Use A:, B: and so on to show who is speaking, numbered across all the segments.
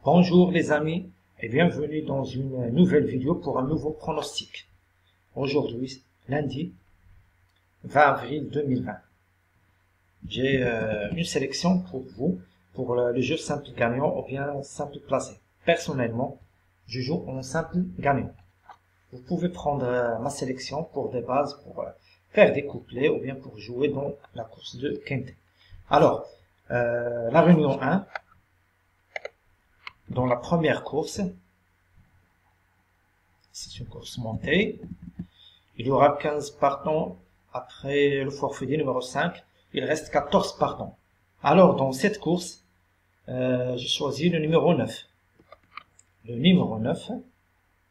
A: Bonjour les amis et bienvenue dans une nouvelle vidéo pour un nouveau pronostic. Aujourd'hui, lundi 20 avril 2020. J'ai une sélection pour vous pour le jeu simple gagnant ou bien simple placé. Personnellement, je joue en simple gagnant. Vous pouvez prendre ma sélection pour des bases, pour faire des couplets ou bien pour jouer dans la course de Quintet. Alors, la réunion 1. Dans la première course, c'est une course montée, il y aura 15 partants après le forfait numéro 5, il reste 14 partants. Alors dans cette course, j'ai choisi le numéro 9. Le numéro 9,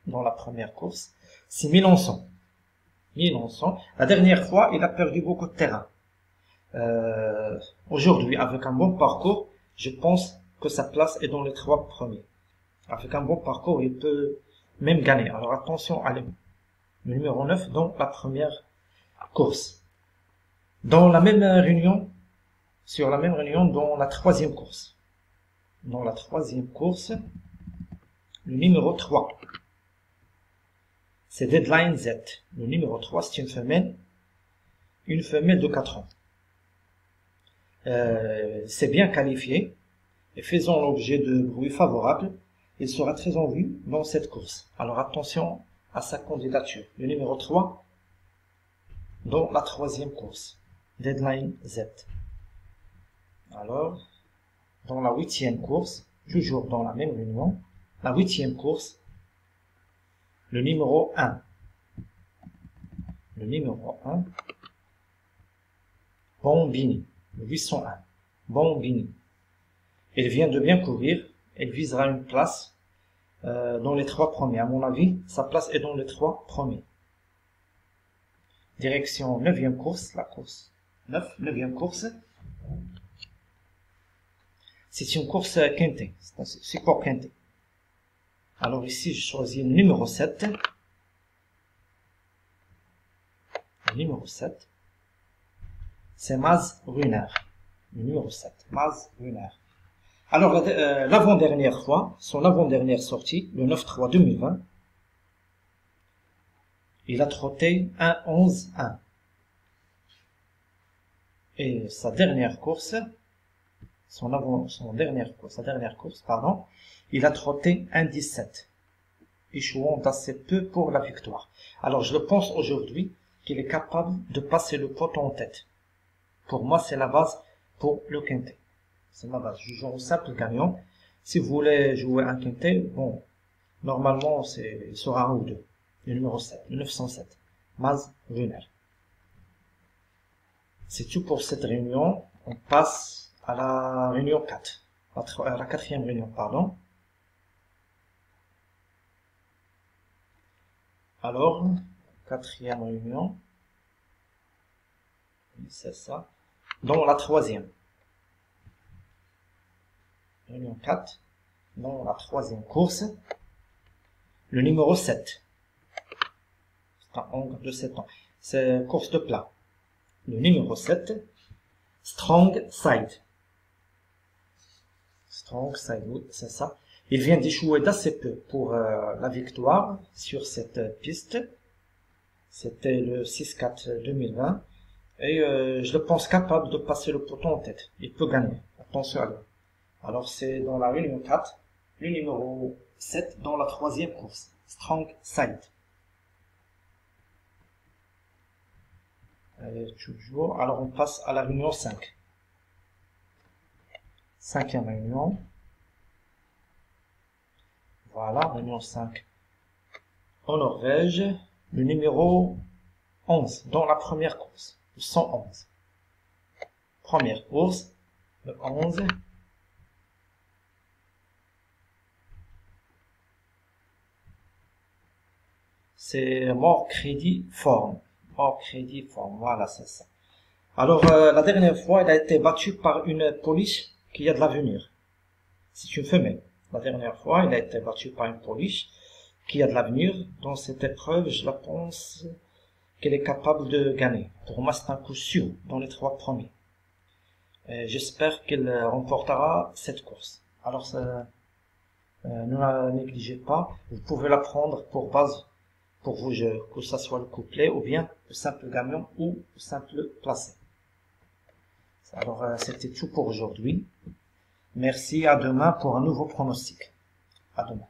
A: dans la première course, c'est Milançon. La dernière fois, il a perdu beaucoup de terrain. Aujourd'hui, avec un bon parcours, je pense que sa place est dans les 3 premiers. Avec un bon parcours, il peut même gagner. Alors attention à le numéro 9 dans la première course. Dans la même réunion, sur la même réunion, dans la troisième course. Dans la troisième course, le numéro 3. C'est Deadline Z. Le numéro 3, c'est une femelle de 4 ans. C'est bien qualifié et faisant l'objet de bruit favorable, il sera très en vue dans cette course. Alors attention à sa candidature. Le numéro 3 dans la troisième course. Deadline Z. Alors, dans la 8e course, toujours dans la même réunion, la 8e course, le numéro 1. Le numéro 1, Bombini. Le 801. Bombini. Elle vient de bien courir. Elle visera une place dans les 3 premiers. À mon avis, sa place est dans les 3 premiers. Direction 9e course, la course 9e course. C'est une course Quintet. C'est pour Quintet. Alors ici, je choisis le numéro 7. Le numéro 7. C'est Maz Runner. Le numéro 7. Maz Runner. Alors, l'avant-dernière fois, son avant-dernière sortie, le 9-3 2020, il a trotté 1-11-1. Et sa dernière course, il a trotté 1-17, échouant d'assez peu pour la victoire. Alors, je pense aujourd'hui qu'il est capable de passer le poteau en tête. Pour moi, c'est la base pour le Quintet. C'est ma base. Je joue en simple gagnant. Si vous voulez jouer un Quintet, bon, normalement, il sera 1 ou 2. Le numéro 7, le 907. Maz Runner. C'est tout pour cette réunion. On passe à la réunion 4. À la 4e réunion, pardon. Alors, 4e réunion. C'est ça. Dans la 3e. Réunion 4, dans la 3e course, le numéro 7. C'est un angle de 7 ans. C'est course de plat. Le numéro 7, Strong Side. Strong Side, oui, c'est ça. Il vient d'échouer d'assez peu pour la victoire sur cette piste. C'était le 6-4 2020. Et je le pense capable de passer le poteau en tête. Il peut gagner. Attention à lui. Alors c'est dans la réunion 4, le numéro 7 dans la 3e course, Strong Side. Toujours, alors on passe à la réunion 5. 5e réunion. Voilà, réunion 5. En Norvège, le numéro 11 dans la première course, le 111. Première course, le 11. C'est More Credit Form. More Credit Form, voilà, c'est ça. Alors, la dernière fois, elle a été battue par une pouliche qui a de l'avenir. C'est une femelle. La dernière fois, elle a été battue par une pouliche qui a de l'avenir. Dans cette épreuve, je la pense qu'elle est capable de gagner. Pour moi, c'est un coup sûr dans les 3 premiers. J'espère qu'elle remportera cette course. Alors, Ne la négligez pas. Vous pouvez la prendre pour base pour vos jeux, que ce soit le couplet ou bien le simple gagnant ou le simple placé. Alors, c'était tout pour aujourd'hui. Merci, à demain pour un nouveau pronostic. À demain.